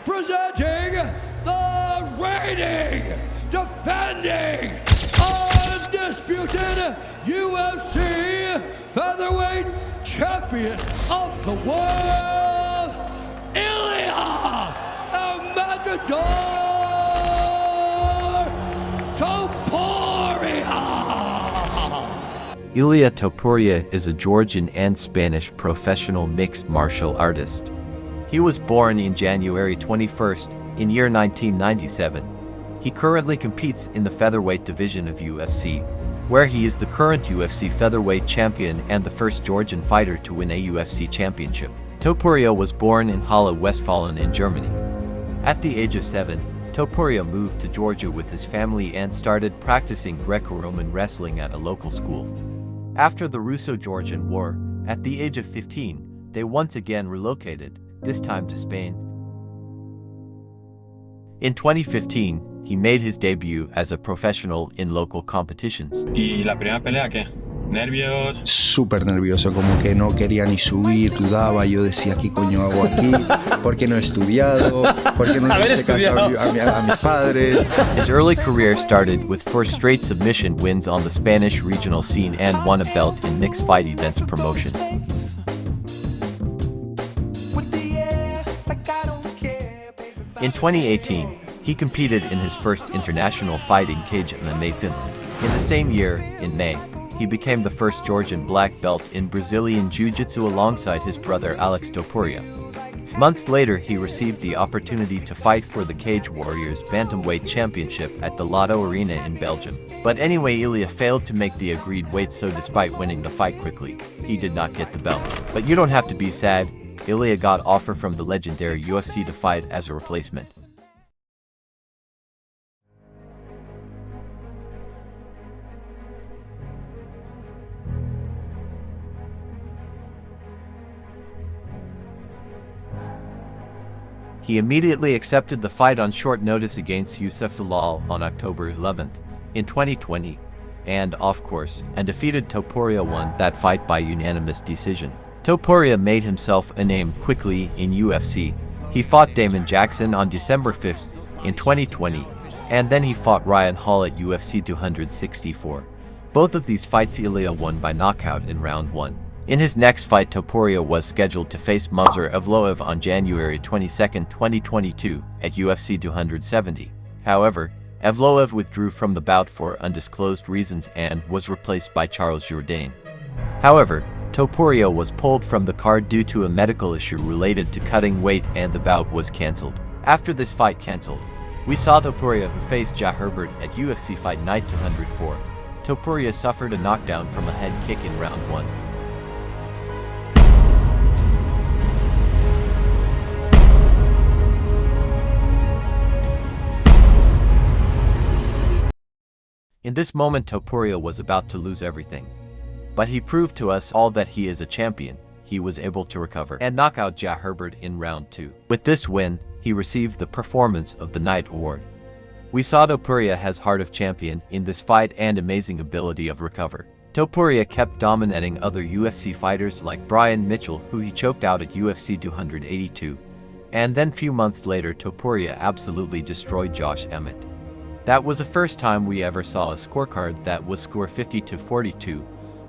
presenting the reigning, defending, undisputed UFC featherweight champion of the world, Ilia Topuria. Ilia Topuria is a Georgian and Spanish professional mixed martial artist. He was born in January 21st in year 1997. He currently competes in the featherweight division of UFC, where he is the current UFC featherweight champion and the first Georgian fighter to win a UFC championship. Topuria was born in Halle, Westfalen in Germany. At the age of 7, Topuria moved to Georgia with his family and started practicing Greco-Roman wrestling at a local school. After the Russo-Georgian War, at the age of 15, they once again relocated, this time to Spain. In 2015, he made his debut as a professional in local competitions. ¿Y la primera pelea qué? ¿Nervios? Súper nervioso, como que no quería ni subir, dudaba, yo decía, ¿qué coño hago aquí? ¿Por qué no he estudiado? ¿Por qué no le hice caso a mis padres? His early career started with 4 straight submission wins on the Spanish regional scene and won a belt in mixed fight events promotion. In 2018, he competed in his first international fight in Cage MMA, Finland. In the same year, in May, he became the first Georgian black belt in Brazilian Jiu-Jitsu alongside his brother Alex Topuria. Months later, he received the opportunity to fight for the Cage Warriors Bantamweight Championship at the Lotto Arena in Belgium. But anyway, Ilia failed to make the agreed weight, so despite winning the fight quickly, he did not get the belt. But you don't have to be sad. Ilia got offer from the legendary UFC to fight as a replacement. He immediately accepted the fight on short notice against Youssef Zalal on October 11th in 2020, and of course, defeated Topuria, won that fight by unanimous decision. Topuria made himself a name quickly in UFC. He fought Damon Jackson on December 5th in 2020, and then he fought Ryan Hall at UFC 264. Both of these fights Ilia won by knockout in round 1. In his next fight, Topuria was scheduled to face Movsar Evloev on January 22, 2022 at UFC 270. However, Evloev withdrew from the bout for undisclosed reasons and was replaced by Charles Jourdain. However, Topuria was pulled from the card due to a medical issue related to cutting weight, and the bout was cancelled. After this fight cancelled, we saw Topuria, who faced Ja Herbert at UFC Fight Night 204. Topuria suffered a knockdown from a head kick in round 1. In this moment, Topuria was about to lose everything. But he proved to us all that he is a champion. He was able to recover and knock out Ja Herbert in round 2. With this win, he received the Performance of the Night award. We saw Topuria has heart of champion in this fight and amazing ability of recover. Topuria kept dominating other UFC fighters like Brian Mitchell, who he choked out at UFC 282. And then few months later, Topuria absolutely destroyed Josh Emmett. That was the first time we ever saw a scorecard that was score 50-42.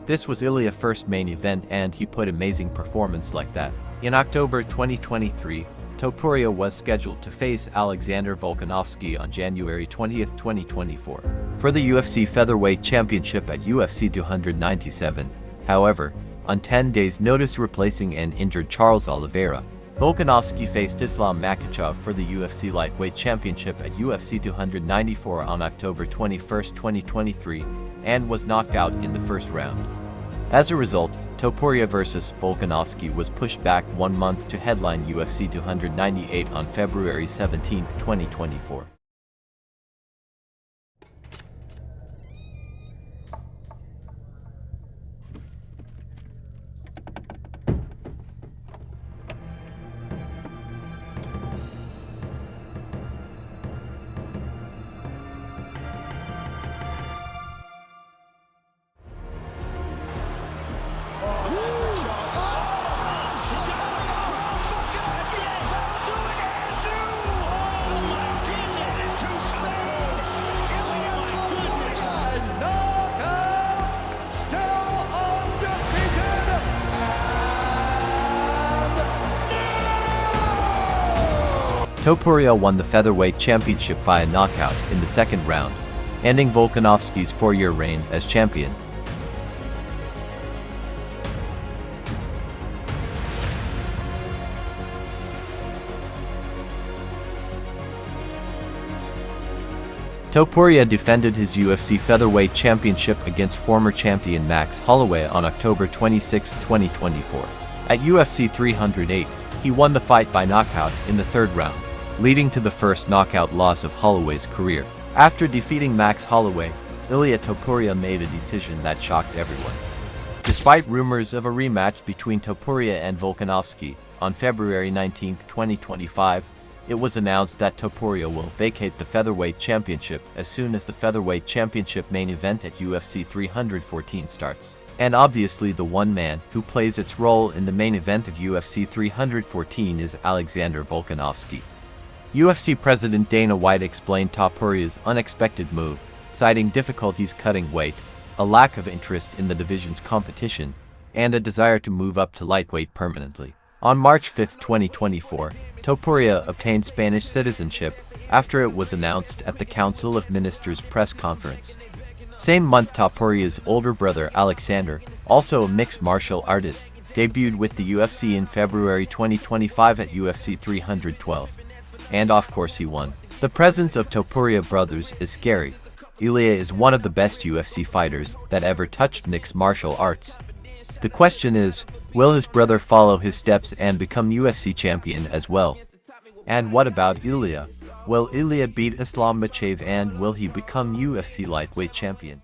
This was Ilia's first main event, and he put amazing performance like that. In October 2023, Topuria was scheduled to face Alexander Volkanovski on January 20, 2024, for the UFC Featherweight Championship at UFC 297. However, on 10 days' notice replacing an injured Charles Oliveira, Volkanovski faced Islam Makhachev for the UFC Lightweight Championship at UFC 294 on October 21, 2023, and was knocked out in the first round. As a result, Topuria vs. Volkanovski was pushed back 1 month to headline UFC 298 on February 17, 2024. Topuria won the featherweight championship via knockout in the second round, ending Volkanovski's 4-year reign as champion. Topuria defended his UFC featherweight championship against former champion Max Holloway on October 26, 2024. At UFC 308, he won the fight by knockout in the third round, leading to the first knockout loss of Holloway's career. After defeating Max Holloway, Ilia Topuria made a decision that shocked everyone. Despite rumors of a rematch between Topuria and Volkanovski on February 19, 2025, it was announced that Topuria will vacate the featherweight championship as soon as the featherweight championship main event at UFC 314 starts. And obviously the one man who plays its role in the main event of UFC 314 is Alexander Volkanovski. UFC President Dana White explained Topuria's unexpected move, citing difficulties cutting weight, a lack of interest in the division's competition, and a desire to move up to lightweight permanently. On March 5, 2024, Topuria obtained Spanish citizenship after it was announced at the Council of Ministers press conference. Same month, Topuria's older brother Alexander, also a mixed martial artist, debuted with the UFC in February 2025 at UFC 312. And of course he won. The presence of Topuria brothers is scary. Ilia is one of the best UFC fighters that ever touched mixed martial arts. The question is, will his brother follow his steps and become UFC champion as well? And what about Ilia? Will Ilia beat Islam Makhachev and will he become UFC lightweight champion?